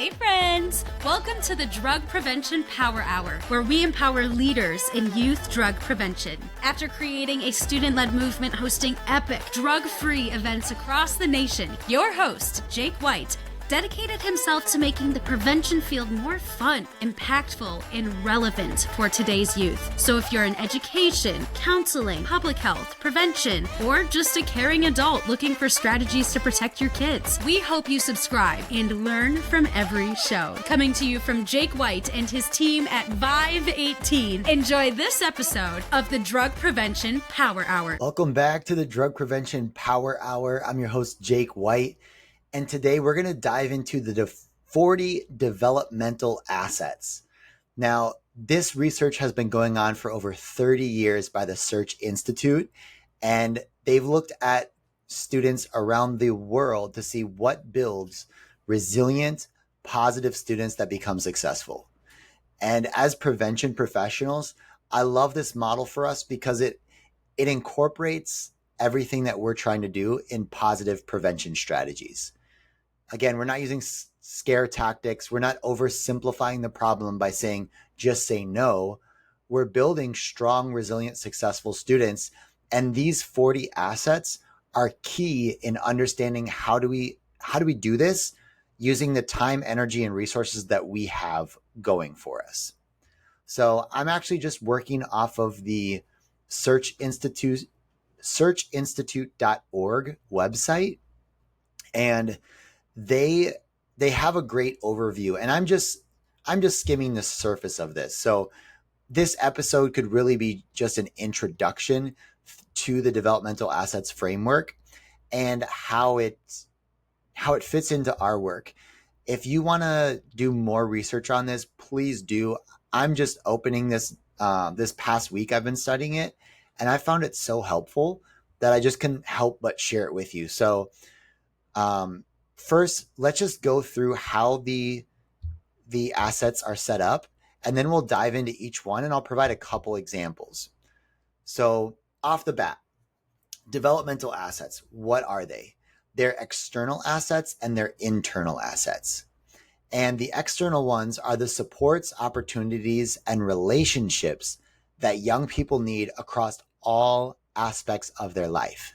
Hey friends! Welcome to the Drug Prevention Power Hour, where we empower leaders in youth drug prevention. After creating a student-led movement hosting epic drug-free events across the nation, your host, Jake White, dedicated himself to making the prevention field more fun, impactful, and relevant for today's youth. So if you're in education, counseling, public health, prevention, or just a caring adult looking for strategies to protect your kids, we hope you subscribe and learn from every show. Coming to you from Jake White and his team at Vive 18. Enjoy this episode of the Drug Prevention Power Hour. Welcome back to the Drug Prevention Power Hour. I'm your host, Jake White. And today we're going to dive into the 40 developmental assets. Now, this research has been going on for over 30 years by the Search Institute, and they've looked at students around the world to see what builds resilient, positive students that become successful. And as prevention professionals, I love this model for us because it incorporates everything that we're trying to do in positive prevention strategies. Again, we're not using scare tactics. We're not oversimplifying the problem by saying, just say no. We're building strong, resilient, successful students. And these 40 assets are key in understanding how do we do this using the time, energy, and resources that we have going for us. So I'm actually just working off of the searchinstitute.org website. And they have a great overview, and I'm just skimming the surface of this. So this episode could really be just an introduction to the developmental assets framework and how it fits into our work. If you want to do more research on this, please do. I'm just opening this this past week. I've been studying it, and I found it so helpful that I just couldn't help but share it with you. So first, let's just go through how the assets are set up, and then we'll dive into each one, and I'll provide a couple examples. So off the bat, developmental assets, what are they? They're external assets and they're internal assets. And the external ones are the supports, opportunities, and relationships that young people need across all aspects of their life.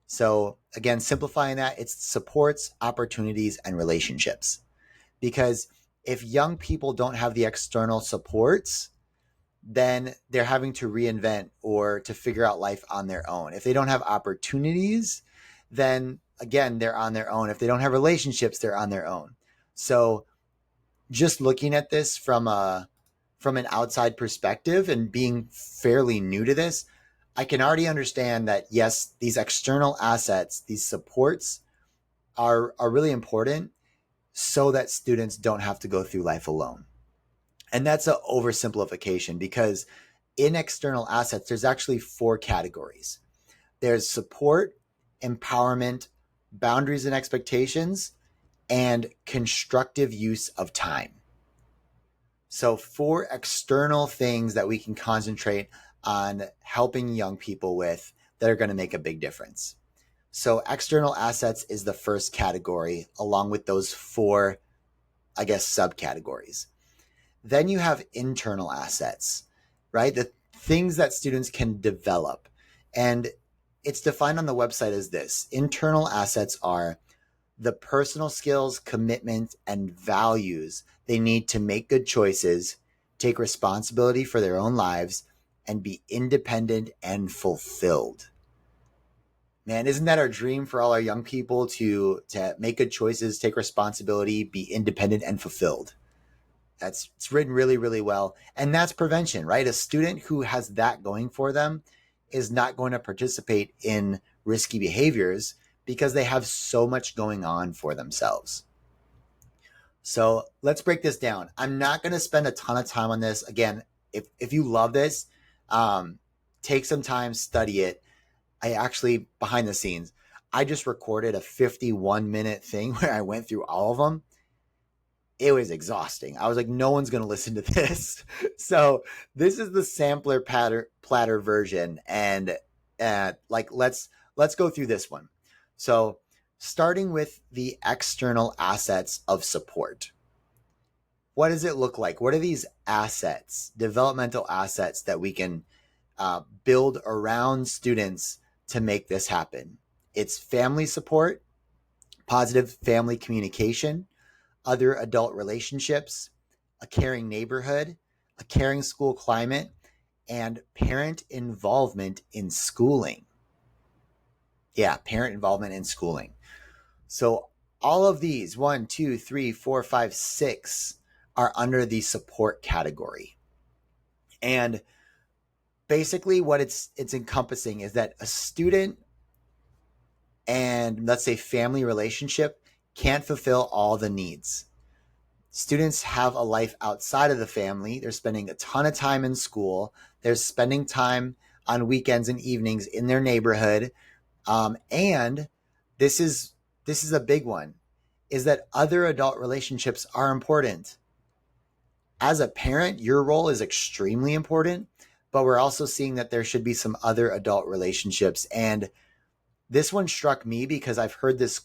So again, simplifying that, it's supports, opportunities, and relationships. Because if young people don't have the external supports, then they're having to reinvent or to figure out life on their own. If they don't have opportunities, then again, they're on their own. If they don't have relationships, they're on their own. So just looking at this from an outside perspective and being fairly new to this, I can already understand that, yes, these external assets, these supports are really important so that students don't have to go through life alone. And that's an oversimplification because in external assets, there's actually 4 categories. There's support, empowerment, boundaries and expectations, and constructive use of time. So 4 external things that we can concentrate on helping young people with that are going to make a big difference. So external assets is the first category, along with those 4, subcategories. Then you have internal assets, right? The things that students can develop. And it's defined on the website as this. Internal assets are the personal skills, commitment, and values they need to make good choices, take responsibility for their own lives, and be independent and fulfilled. Man, isn't that our dream for all our young people to make good choices, take responsibility, be independent and fulfilled? It's written really, really well. And that's prevention, right? A student who has that going for them is not going to participate in risky behaviors because they have so much going on for themselves. So let's break this down. I'm not going to spend a ton of time on this. Again, if you love this, take some time, study it. I actually, behind the scenes, I just recorded a 51-minute thing where I went through all of them. It was exhausting. I was like, no one's going to listen to this. So this is the sampler platter version. And let's go through this one. So Starting with the external assets of support. What does it look like? What are these assets, developmental assets that we can build around students to make this happen? It's family support, positive family communication, other adult relationships, a caring neighborhood, a caring school climate, and parent involvement in schooling. Yeah, parent involvement in schooling. So all of these, 1, 2, 3, 4, 5, 6, are under the support category. And basically what it's encompassing is that a student and, let's say, family relationship can't fulfill all the needs. Students have a life outside of the family. They're spending a ton of time in school. They're spending time on weekends and evenings in their neighborhood. And this is a big one, is that other adult relationships are important. As a parent, your role is extremely important, but we're also seeing that there should be some other adult relationships. And this one struck me because I've heard this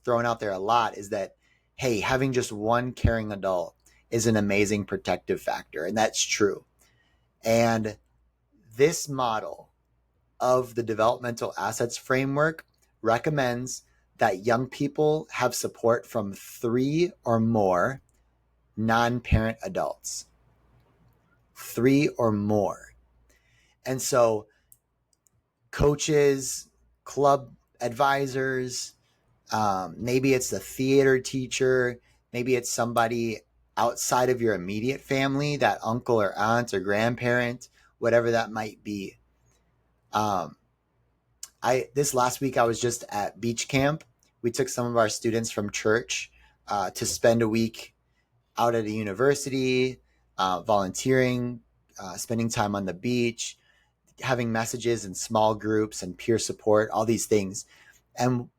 thrown out there a lot, is that, hey, having just one caring adult is an amazing protective factor. And that's true. And this model of the developmental assets framework recommends that young people have support from 3 or more non-parent adults. 3 or more. And so coaches, club advisors, maybe it's the theater teacher, maybe it's somebody outside of your immediate family, that uncle or aunt or grandparent, whatever that might be. This last week I was just at beach camp. We took some of our students from church to spend a week out at a university, volunteering, spending time on the beach, having messages in small groups and peer support, all these things. And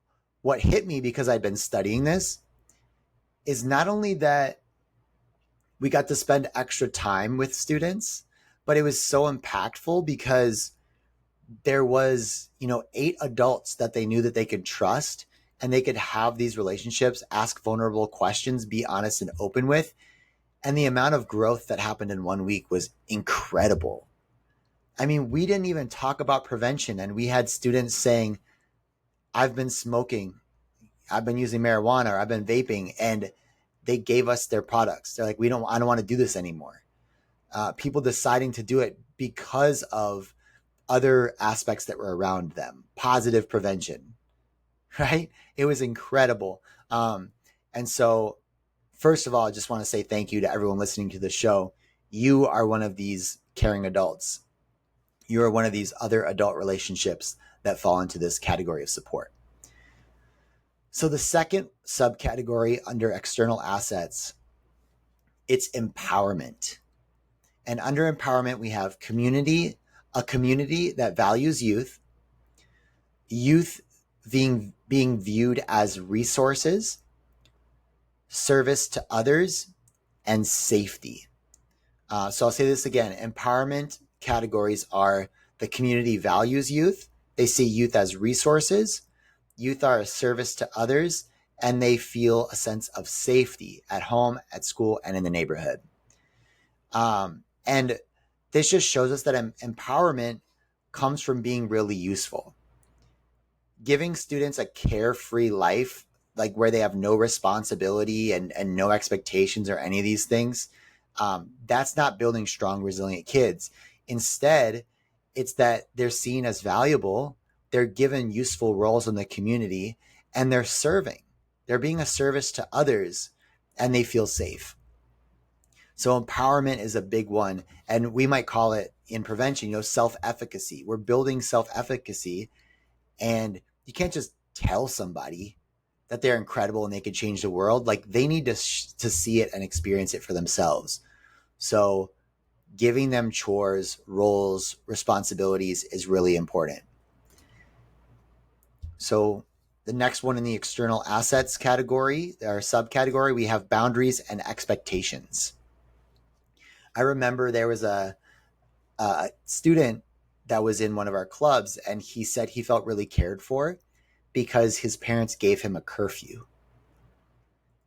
what hit me, because I'd been studying this, is not only that we got to spend extra time with students, but it was so impactful because there was, 8 adults that they knew that they could trust, and they could have these relationships, ask vulnerable questions, be honest and open with. And the amount of growth that happened in 1 week was incredible. I mean, we didn't even talk about prevention, and we had students saying, I've been smoking, I've been using marijuana, or I've been vaping, and they gave us their products. They're like, I don't want to do this anymore. People deciding to do it because of other aspects that were around them. Positive prevention, right? It was incredible. And so, first of all, I just want to say thank you to everyone listening to the show. You are one of these caring adults. You are one of these other adult relationships that fall into this category of support. So the second subcategory under external assets, it's empowerment. And under empowerment, we have community, a community that values youth, youth being viewed as resources, service to others, and safety. So I'll say this again. Empowerment categories are: the community values youth, they see youth as resources, youth are a service to others, and they feel a sense of safety at home, at school, and in the neighborhood. And this just shows us that empowerment comes from being really useful. Giving students a carefree life, like where they have no responsibility and no expectations or any of these things, that's not building strong, resilient kids. Instead, it's that they're seen as valuable, they're given useful roles in the community, and they're serving. They're being a service to others, and they feel safe. So empowerment is a big one, and we might call it in prevention, self-efficacy. We're building self-efficacy, and you can't just tell somebody that they're incredible and they could change the world. Like, they need to see it and experience it for themselves. So giving them chores, roles, responsibilities is really important. So the next one in the external assets category, or subcategory, we have boundaries and expectations. I remember there was a student that was in one of our clubs, and he said he felt really cared for because his parents gave him a curfew.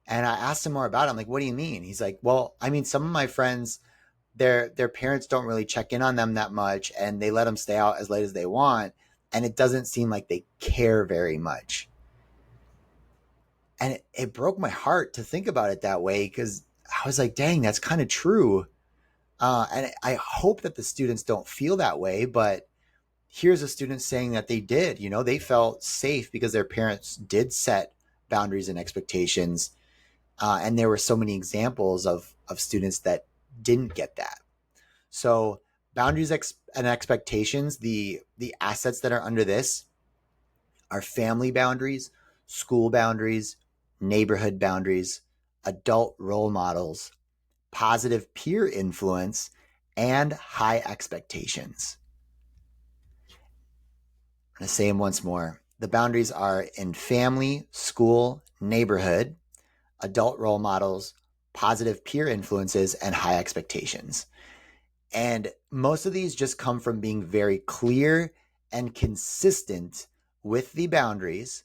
And I asked him more about it. I'm like, what do you mean? He's like, well, I mean, some of my friends, their parents don't really check in on them that much, and they let them stay out as late as they want, and it doesn't seem like they care very much. And it broke my heart to think about it that way, because I was like, dang, that's kind of true. And I hope that the students don't feel that way, but here's a student saying that they did. They felt safe because their parents did set boundaries and expectations. And there were so many examples of students that didn't get that. So boundaries and expectations, the assets that are under this are family boundaries, school boundaries, neighborhood boundaries, adult role models, positive peer influence, and high expectations. I'm going to say them once more. The boundaries are in family, school, neighborhood, adult role models, positive peer influences, and high expectations. And most of these just come from being very clear and consistent with the boundaries,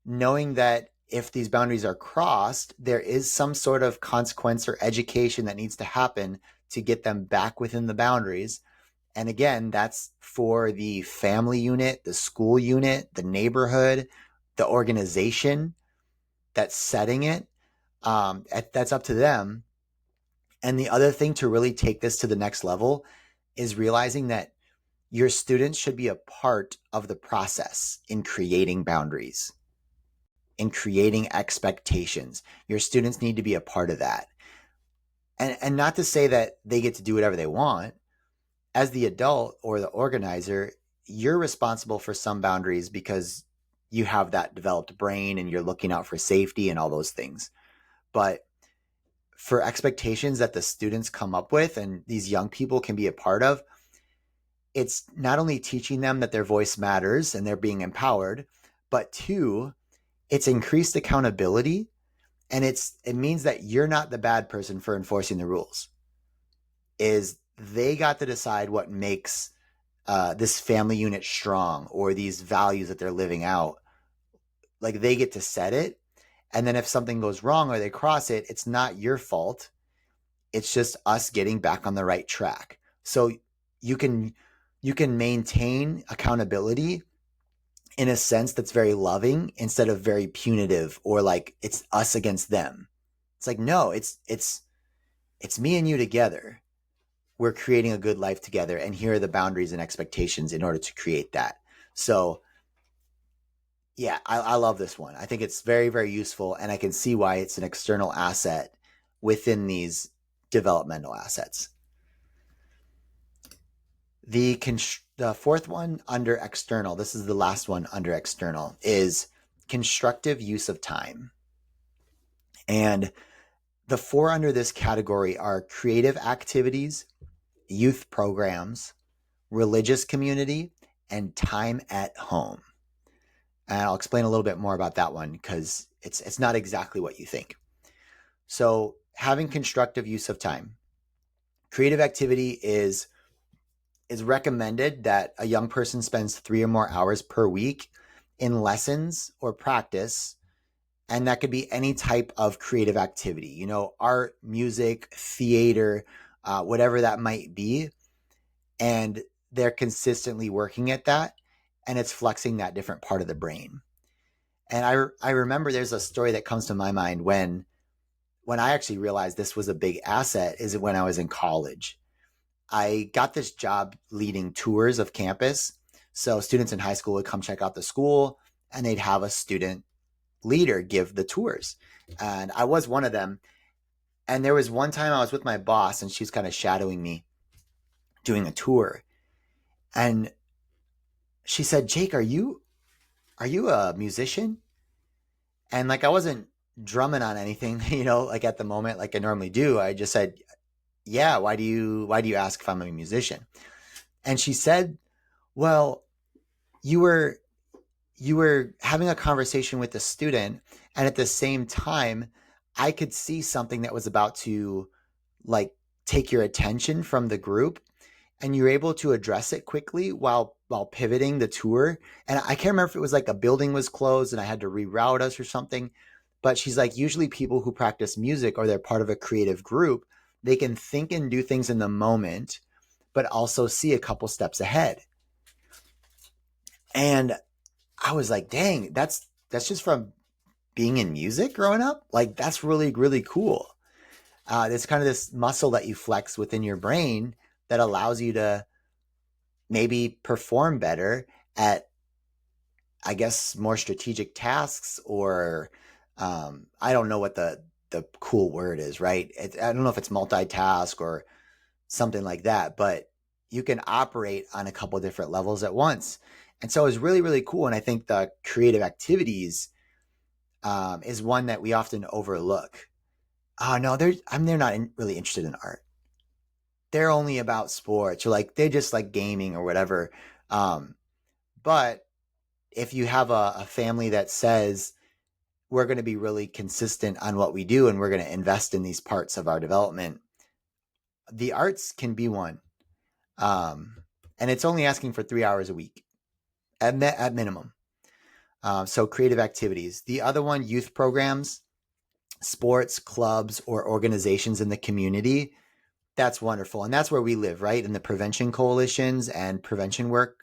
knowing that if these boundaries are crossed, there is some sort of consequence or education that needs to happen to get them back within the boundaries. And again, that's for the family unit, the school unit, the neighborhood, the organization that's setting it. That's up to them. And the other thing to really take this to the next level is realizing that your students should be a part of the process in creating boundaries, in creating expectations. Your students need to be a part of that. And not to say that they get to do whatever they want. As the adult or the organizer, you're responsible for some boundaries because you have that developed brain and you're looking out for safety and all those things. But for expectations that the students come up with and these young people can be a part of, it's not only teaching them that their voice matters and they're being empowered, but two, it's increased accountability. And it means that you're not the bad person for enforcing the rules. Is they got to decide what makes this family unit strong, or these values that they're living out. Like, they get to set it. And then if something goes wrong or they cross it, it's not your fault. It's just us getting back on the right track. So you can maintain accountability in a sense that's very loving instead of very punitive, or like it's us against them. It's like, no, it's me and you together. We're creating a good life together, and here are the boundaries and expectations in order to create that. So yeah, I love this one. I think it's very, very useful, and I can see why it's an external asset within these developmental assets. The fourth one under external, this is the last one under external, is constructive use of time. And the four under this category are creative activities, youth programs, religious community, and time at home. And I'll explain a little bit more about that one because it's not exactly what you think. So having constructive use of time. Creative activity is recommended that a young person spends 3 or more hours per week in lessons or practice. And that could be any type of creative activity, art, music, theater, whatever that might be. And they're consistently working at that, and it's flexing that different part of the brain. And I remember there's a story that comes to my mind when I actually realized this was a big asset, is when I was in college. I got this job leading tours of campus. So students in high school would come check out the school, and they'd have a student leader give the tours. And I was one of them. And there was one time I was with my boss, and she's kind of shadowing me doing a tour. And she said, "Jake, are you a musician?" And like, I wasn't drumming on anything, like at the moment, like I normally do. I just said, "Yeah, why do you ask if I'm a musician?" And she said, "Well, you were having a conversation with a student, and at the same time, I could see something that was about to like take your attention from the group, and you're able to address it quickly while while pivoting the tour. And I can't remember if it was like a building was closed and I had to reroute us or something. But she's like, usually people who practice music or they're part of a creative group, they can think and do things in the moment, but also see a couple steps ahead. And I was like, dang, that's just from being in music growing up. Like, that's really, really cool. It's kind of this muscle that you flex within your brain that allows you to maybe perform better at, I guess, more strategic tasks, or I don't know what the cool word is, right? I don't know if it's multitask or something like that, but you can operate on a couple of different levels at once. And so it was really, really cool. And I think the creative activities is one that we often overlook. Oh no, they're not really interested in art. They're only about sports, or like they just like gaming or whatever. But if you have a family that says we're going to be really consistent on what we do and we're going to invest in these parts of our development, the arts can be one. And it's only asking for 3 hours a week at minimum. So creative activities. The other one, youth programs, sports, clubs, or organizations in the community. That's wonderful. And that's where we live, right? In the prevention coalitions and prevention work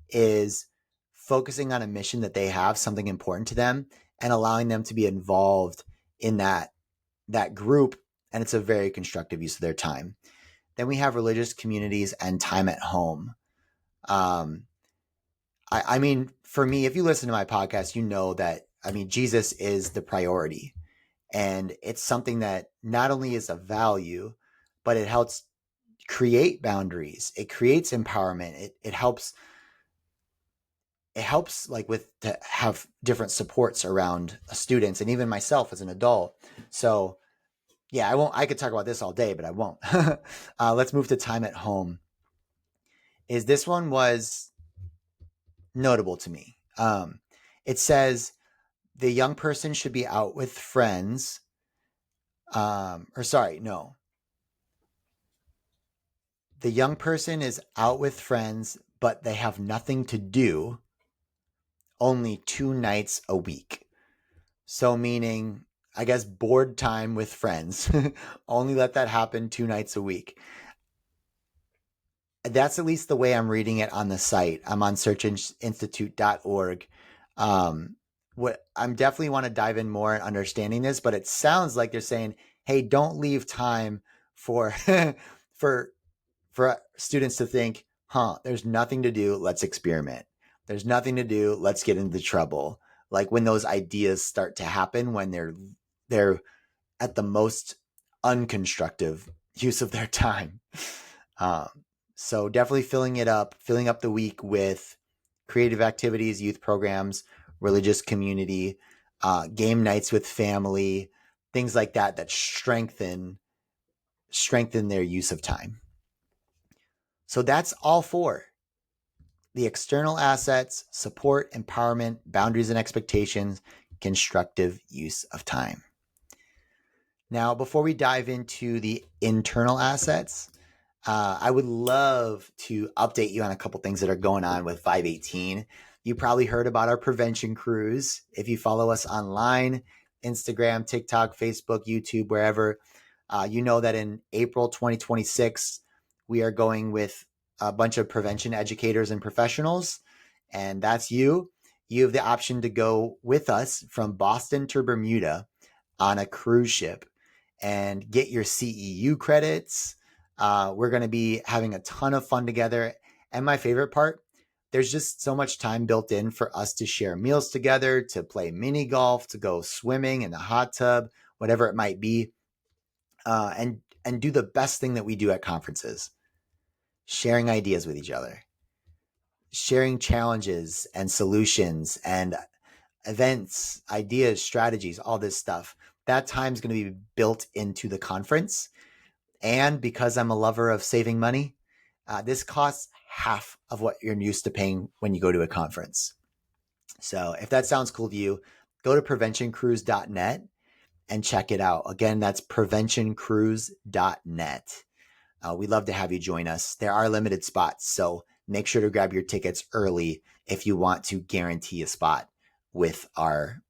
is focusing on a mission that they have, something important to them, and allowing them to be involved in that group. And it's a very constructive use of their time. Then we have religious communities and time at home. I mean, for me, if you listen to my podcast, you know that, I mean, Jesus is the priority. And it's something that not only is a value, but it helps create boundaries. It creates empowerment. It helps like with to have different supports around students and even myself as an adult. So yeah, I could talk about this all day, but I won't. Let's move to time at home. This one was notable to me. It says the young person should be out with friends. The young person is out with friends, but they have nothing to do only 2 nights a week. So meaning, I guess, board time with friends. Only let that happen 2 nights a week. That's at least the way I'm reading it on the site. I'm on searchinstitute.org. What I'm definitely want to dive in more in understanding this, but it sounds like they're saying, hey, don't leave time for for students to think, there's nothing to do, let's experiment. There's nothing to do, let's get into trouble. Like when those ideas start to happen when they're at the most unconstructive use of their time. So definitely filling up the week with creative activities, youth programs, religious community, game nights with family, things like that strengthen their use of time. So that's all 4. The external assets, support, empowerment, boundaries and expectations, constructive use of time. Now, before we dive into the internal assets, I would love to update you on a couple things that are going on with 518. You probably heard about our prevention cruise. If you follow us online, Instagram, TikTok, Facebook, YouTube, wherever, you know that in April 2026, we are going with a bunch of prevention educators and professionals, and that's you. You have the option to go with us from Boston to Bermuda on a cruise ship and get your CEU credits. We're going to be having a ton of fun together. And my favorite part, there's just so much time built in for us to share meals together, to play mini golf, to go swimming in the hot tub, whatever it might be, and do the best thing that we do at conferences, sharing ideas with each other, sharing challenges and solutions and events, ideas, strategies, all this stuff. That time's going to be built into the conference. And because I'm a lover of saving money, this costs half of what you're used to paying when you go to a conference. So if that sounds cool to you, go to preventioncruise.net and check it out. Again, that's preventioncruise.net. We'd love to have you join us. There are limited spots, so make sure to grab your tickets early if you want to guarantee a spot with our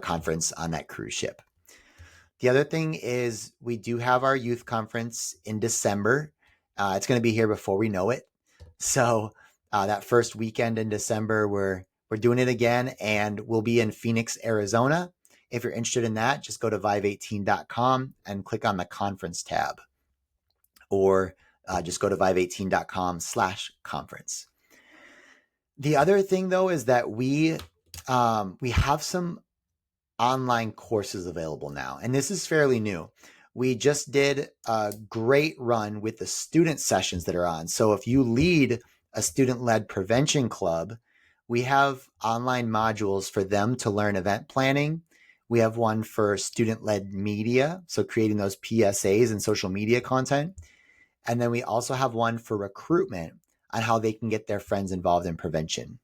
conference on that cruise ship. The other thing is we do have our youth conference in December. It's going to be here before we know it. So that first weekend in December, we're doing it again, and we'll be in Phoenix, Arizona. If you're interested in that, just go to vive18.com and click on the conference tab, or just go to vive18.com/conference. The other thing, though, is that we have some online courses available now, and this is fairly new. We just did a great run with the student sessions that are on. So if you lead a student-led prevention club, we have online modules for them to learn event planning. We have one for student-led media, so creating those PSAs and social media content. And then we also have one for recruitment on how they can get their friends involved in prevention.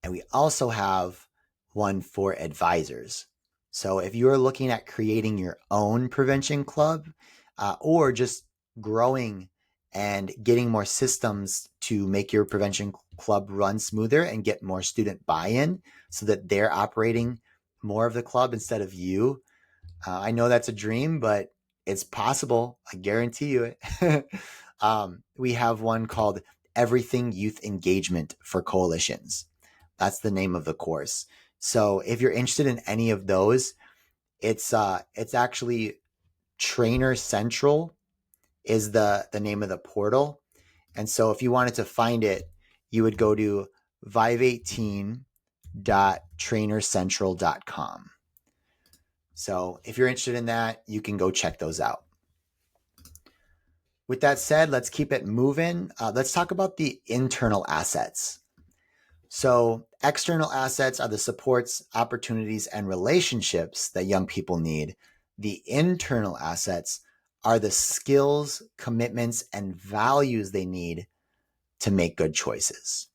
And we also have one for advisors. So if you're looking at creating your own prevention club, or just growing and getting more systems to make your prevention club run smoother and get more student buy-in so that they're operating more of the club instead of you. I know that's a dream, but it's possible. I guarantee you it. We have one called Everything Youth Engagement for Coalitions. That's the name of the course. So if you're interested in any of those, it's actually Trainer Central is the name of the portal. And so if you wanted to find it, you would go to vive18.trainercentral.com. So if you're interested in that, you can go check those out. With that said, let's keep it moving. Let's talk about the internal assets. So external assets are the supports, opportunities, and relationships that young people need. The internal assets are the skills, commitments, and values they need to make good choices.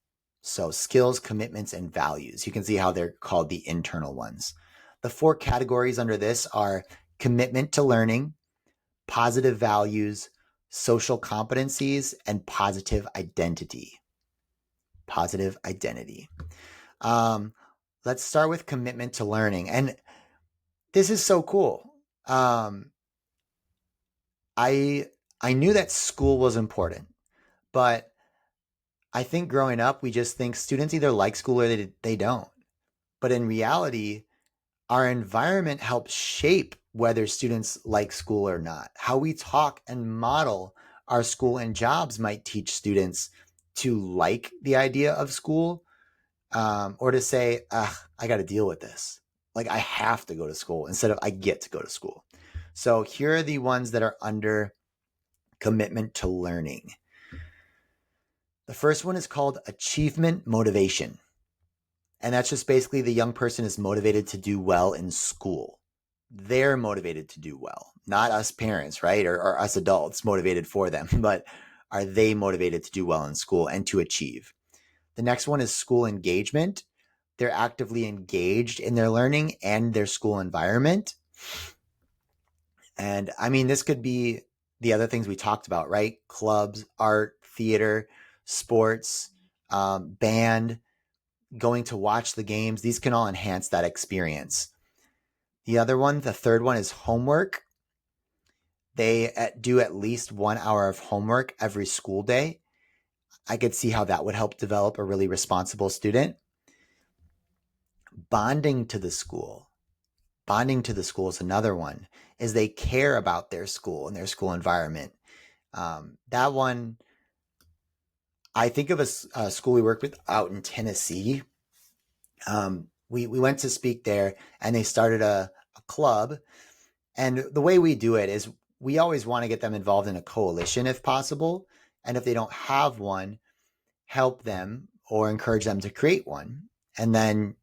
So skills, commitments, and values. You can see how they're called the internal ones. The 4 categories under this are commitment to learning, positive values, social competencies, and positive identity. Positive identity. Let's start with commitment to learning. And this is so cool. I knew that school was important, but I think growing up, we just think students either like school or they don't. But in reality, our environment helps shape whether students like school or not. How we talk and model our school and jobs might teach students to like the idea of school, or to say, I got to deal with this. Like I have to go to school instead of I get to go to school. So here are the ones that are under commitment to learning. The first one is called achievement motivation. And that's just basically the young person is motivated to do well in school. They're motivated to do well, not us parents, right? Or us adults motivated for them, but are they motivated to do well in school and to achieve? The next one is school engagement. They're actively engaged in their learning and their school environment. And I mean, this could be the other things we talked about, right? Clubs, art, theater, sports, band, going to watch the games. These can all enhance that experience. The third one is homework. They do at least 1 hour of homework every school day. I could see how that would help develop a really responsible student. Bonding to the school. Bonding to the school is another one, is they care about their school and their school environment. That one, I think of a school we worked with out in Tennessee. We went to speak there, and they started a club. And the way we do it is we always want to get them involved in a coalition if possible. And if they don't have one, help them or encourage them to create one. And then,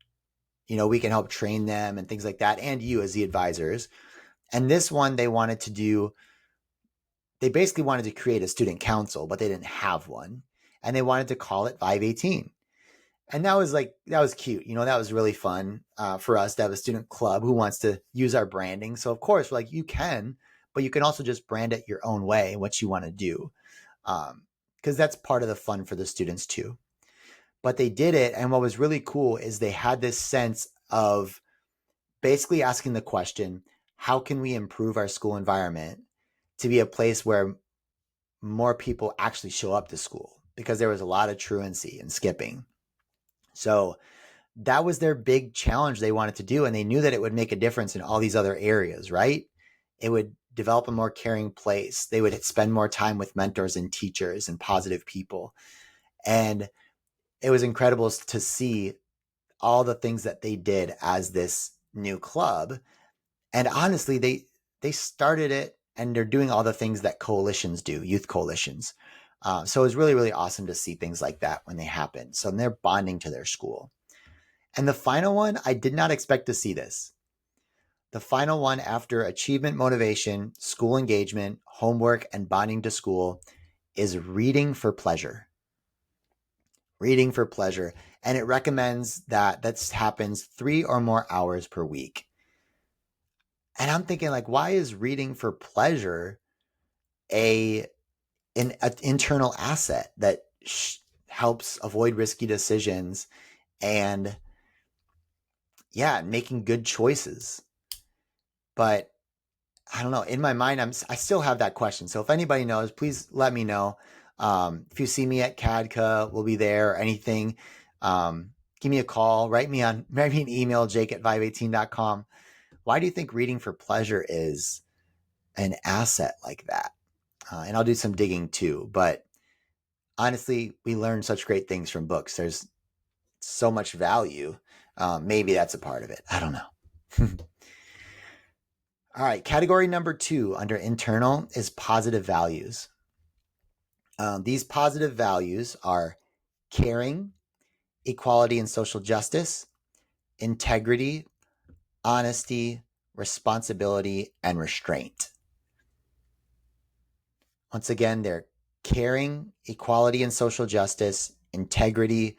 we can help train them and things like that, and you as the advisors. And this one, they basically wanted to create a student council, but they didn't have one. And they wanted to call it Vive 18. And that was cute. That was really fun for us to have a student club who wants to use our branding. So of course, we're like, you can, but you can also just brand it your own way, what you want to do. because that's part of the fun for the students too. But they did it. And what was really cool is they had this sense of basically asking the question, how can we improve our school environment to be a place where more people actually show up to school? Because there was a lot of truancy and skipping. So that was their big challenge they wanted to do. And they knew that it would make a difference in all these other areas, right? It would develop a more caring place. They would spend more time with mentors and teachers and positive people. And it was incredible to see all the things that they did as this new club. And honestly, they started it and they're doing all the things that coalitions do, youth coalitions. So it was really, really awesome to see things like that when they happen. So they're bonding to their school. And the final one, I did not expect to see this. The final one after achievement, motivation, school engagement, homework, and bonding to school is reading for pleasure. Reading for pleasure. And it recommends that happens 3 or more hours per week. And I'm thinking, like, why is reading for pleasure an internal asset that helps avoid risky decisions and making good choices? But I don't know. In my mind, I still have that question. So if anybody knows, please let me know. If you see me at CADCA, we'll be there. Or anything, give me a call. Write me an email, jake@vibe18.com. Why do you think reading for pleasure is an asset like that? And I'll do some digging too. But honestly, we learn such great things from books. There's so much value. Maybe that's a part of it. I don't know. All right. Category number 2 under internal is positive values. These positive values are caring, equality and social justice, integrity, honesty, responsibility, and restraint. Once again, they're caring, equality and social justice, integrity,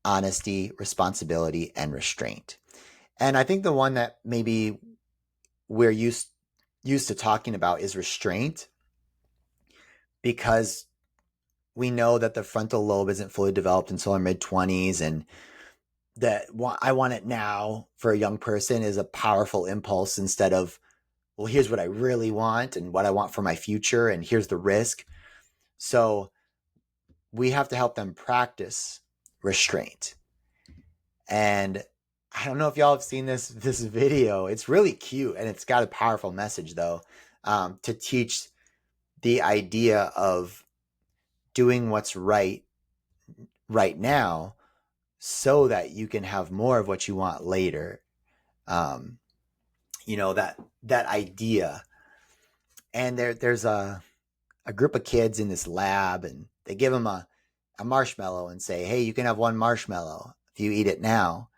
honesty, responsibility, and restraint. And I think the one that maybe we're used to talking about is restraint, because we know that the frontal lobe isn't fully developed until our mid-20s, and that I want it now for a young person is a powerful impulse instead of, well, here's what I really want and what I want for my future, and here's the risk. So we have to help them practice restraint. And I don't know if y'all have seen this video. It's really cute and it's got a powerful message though, to teach the idea of doing what's right now so that you can have more of what you want later. That idea. And there's a group of kids in this lab, and they give them a marshmallow and say, hey, you can have 1 marshmallow if you eat it now.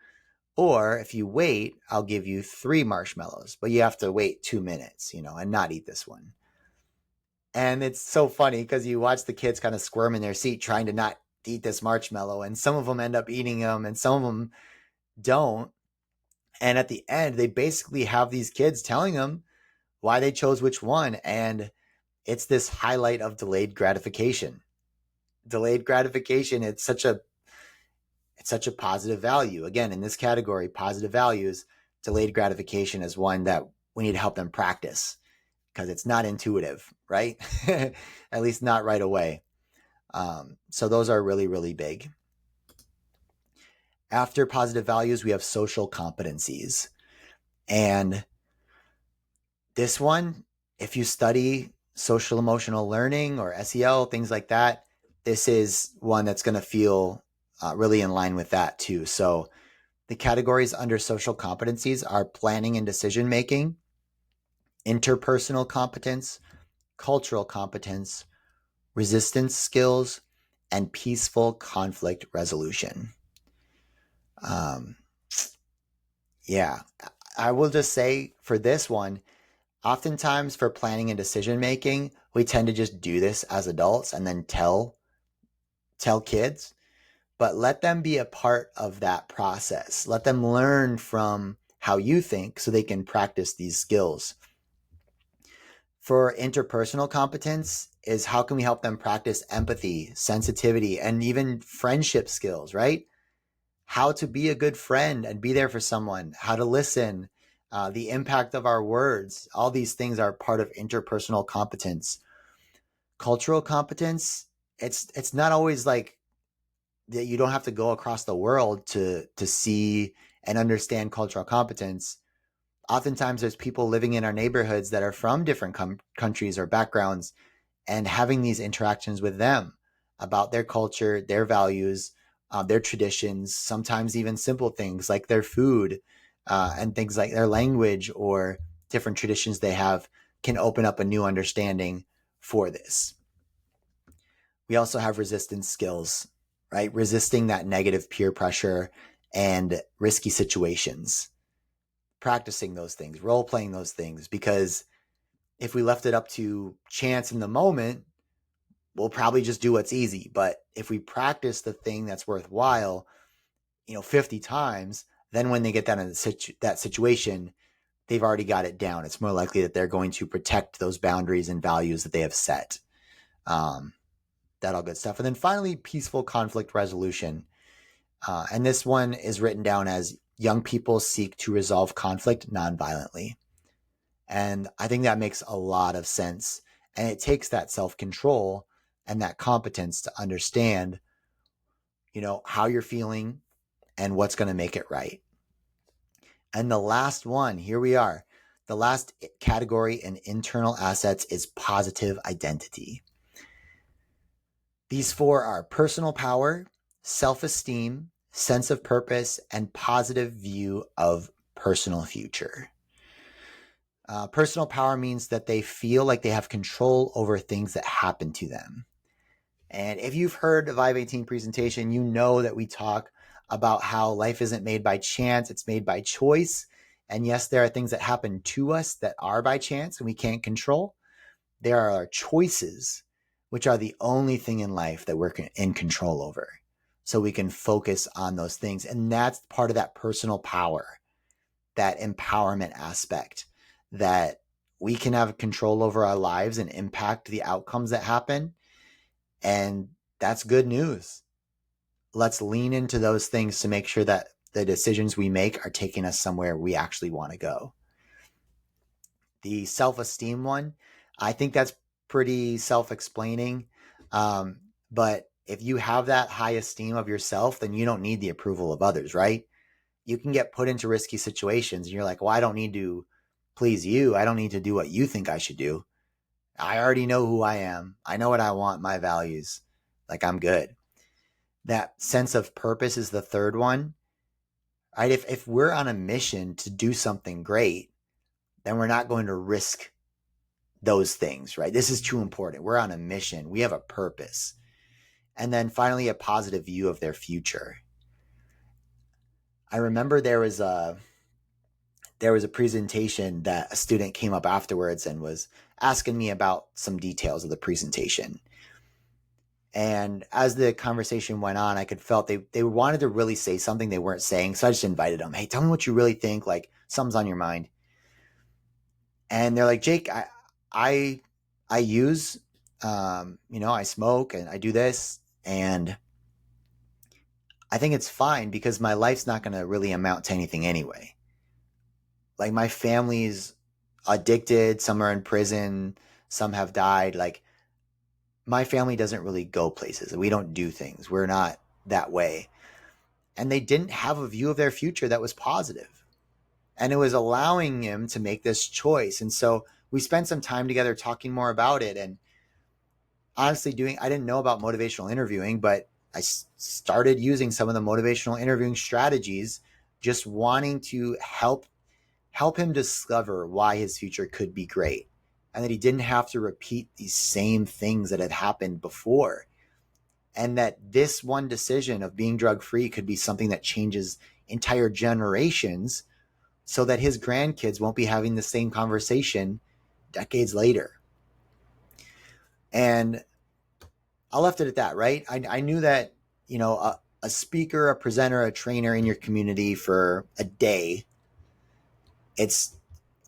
Or if you wait, I'll give you 3 marshmallows, but you have to wait 2 minutes, and not eat this one. And it's so funny because you watch the kids kind of squirm in their seat trying to not eat this marshmallow. And some of them end up eating them and some of them don't. And at the end, they basically have these kids telling them why they chose which one. And it's this highlight of delayed gratification. Delayed gratification, it's such a positive value. Again, in this category, positive values, delayed gratification is one that we need to help them practice because it's not intuitive, right? At least not right away. So those are really, really big. After positive values, we have social competencies. And this one, if you study social emotional learning or SEL, things like that, this is one that's going to feel really in line with that too. So the categories under social competencies are planning and decision making, interpersonal competence, cultural competence, resistance skills, and peaceful conflict resolution. I will just say for this one, oftentimes for planning and decision making, we tend to just do this as adults and then tell kids, but let them be a part of that process. Let them learn from how you think so they can practice these skills. For interpersonal competence, is how can we help them practice empathy, sensitivity, and even friendship skills, right? How to be a good friend and be there for someone, how to listen, the impact of our words. All these things are part of interpersonal competence. Cultural competence, it's not always like that. You don't have to go across the world to see and understand cultural competence. Oftentimes there's people living in our neighborhoods that are from different countries or backgrounds, and having these interactions with them about their culture, their values, their traditions, sometimes even simple things like their food, and things like their language or different traditions they have, can open up a new understanding for this. We also have resistance skills, right? Resisting that negative peer pressure and risky situations, practicing those things, role playing those things, because if we left it up to chance in the moment, we'll probably just do what's easy. But if we practice the thing that's worthwhile, 50 times, then when they get that in that situation, they've already got it down. It's more likely that they're going to protect those boundaries and values that they have set. That all good stuff. And then finally, peaceful conflict resolution. And this one is written down as young people seek to resolve conflict nonviolently. And I think that makes a lot of sense. And it takes that self-control and that competence to understand, how you're feeling and what's going to make it right. And the last one, here we are. The last category in internal assets is positive identity. These four are personal power, self-esteem, sense of purpose, and positive view of personal future. Personal power means that they feel like they have control over things that happen to them. And if you've heard the Vive 18 presentation, you know that we talk about how life isn't made by chance, it's made by choice. And yes, there are things that happen to us that are by chance and we can't control. There are our choices, which are the only thing in life that we're in control over. So we can focus on those things. And that's part of that personal power, that empowerment aspect, that we can have control over our lives and impact the outcomes that happen. And that's good news. Let's lean into those things to make sure that the decisions we make are taking us somewhere we actually want to go. The self-esteem one, I think that's pretty self-explaining. But if you have that high esteem of yourself, then you don't need the approval of others, right? You can get put into risky situations and you're like, well, I don't need to please you. I don't need to do what you think I should do. I already know who I am. I know what I want, my values. Like, I'm good. That sense of purpose is the third one, right? If we're on a mission to do something great, then we're not going to risk those things, right? This is too important. We're on a mission. We have a purpose. And then finally, a positive view of their future. I remember there was a presentation that a student came up afterwards and was asking me about some details of the presentation. And as the conversation went on, I could felt they wanted to really say something they weren't saying. So I just invited them. Hey, tell me what you really think. Like, something's on your mind. And they're like, Jake, I use, I smoke and I do this. And I think it's fine because my life's not going to really amount to anything anyway. Like, my family's addicted. Some are in prison. Some have died. Like, my family doesn't really go places. We don't do things. We're not that way. And they didn't have a view of their future that was positive. And it was allowing him to make this choice. And so we spent some time together talking more about it. And honestly, I didn't know about motivational interviewing, but I started using some of the motivational interviewing strategies, just wanting to help him discover why his future could be great. And that he didn't have to repeat these same things that had happened before. And that this one decision of being drug-free could be something that changes entire generations so that his grandkids won't be having the same conversation decades later. And I left it at that, right? I knew that, a speaker, a presenter, a trainer in your community for a day,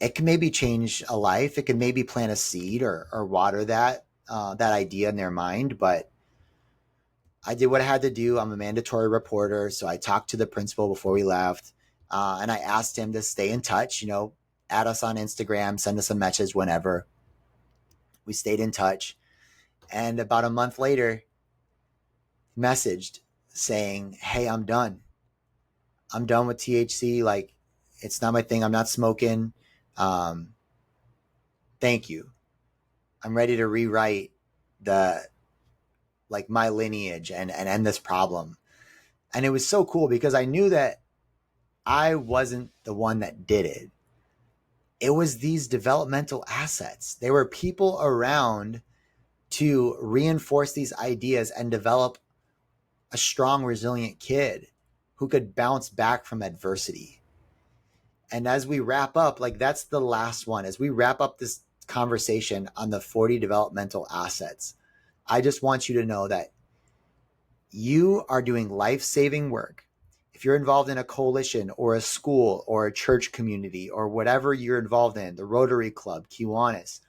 it can maybe change a life. It can maybe plant a seed or water that. that idea in their mind, but I did what I had to do. I'm a mandatory reporter, so I talked to the principal before we left, and I asked him to stay in touch, add us on Instagram, send us a message whenever. We stayed in touch, and about a month later, messaged saying, "Hey, I'm done. I'm done with THC. Like, it's not my thing. I'm not smoking. Thank you. I'm ready to rewrite my lineage and end this problem." And it was so cool because I knew that I wasn't the one that did it. It was these developmental assets. There were people around to reinforce these ideas and develop a strong, resilient kid who could bounce back from adversity. And as we wrap up, that's the last one. As we wrap up this conversation on the 40 developmental assets, I just want you to know that you are doing life-saving work. If you're involved in a coalition or a school or a church community or whatever you're involved in, the Rotary Club, Kiwanis,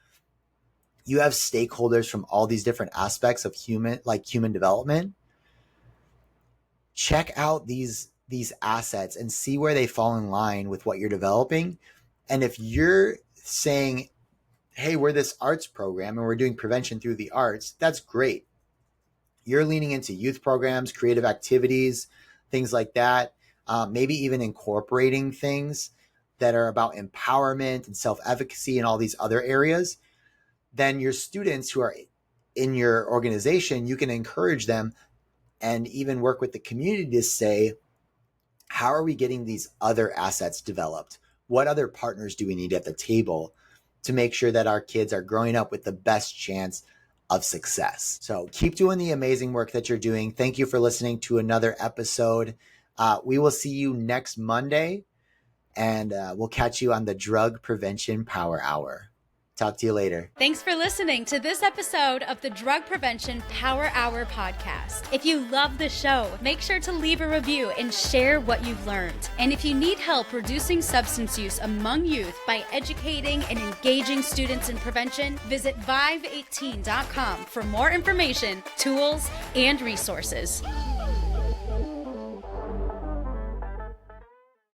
you have stakeholders from all these different aspects of human development. Check out these assets and see where they fall in line with what you're developing. And if you're saying, hey, we're this arts program and we're doing prevention through the arts, that's great. You're leaning into youth programs, creative activities, things like that, maybe even incorporating things that are about empowerment and self-efficacy and all these other areas. Then your students who are in your organization, you can encourage them and even work with the community to say, how are we getting these other assets developed? What other partners do we need at the table to make sure that our kids are growing up with the best chance of success? So keep doing the amazing work that you're doing. Thank you for listening to another episode. We will see you next Monday, and we'll catch you on the Drug Prevention Power Hour. Talk to you later. Thanks for listening to this episode of the Drug Prevention Power Hour podcast. If you love the show, make sure to leave a review and share what you've learned. And if you need help reducing substance use among youth by educating and engaging students in prevention, visit Vive18.com for more information, tools, and resources.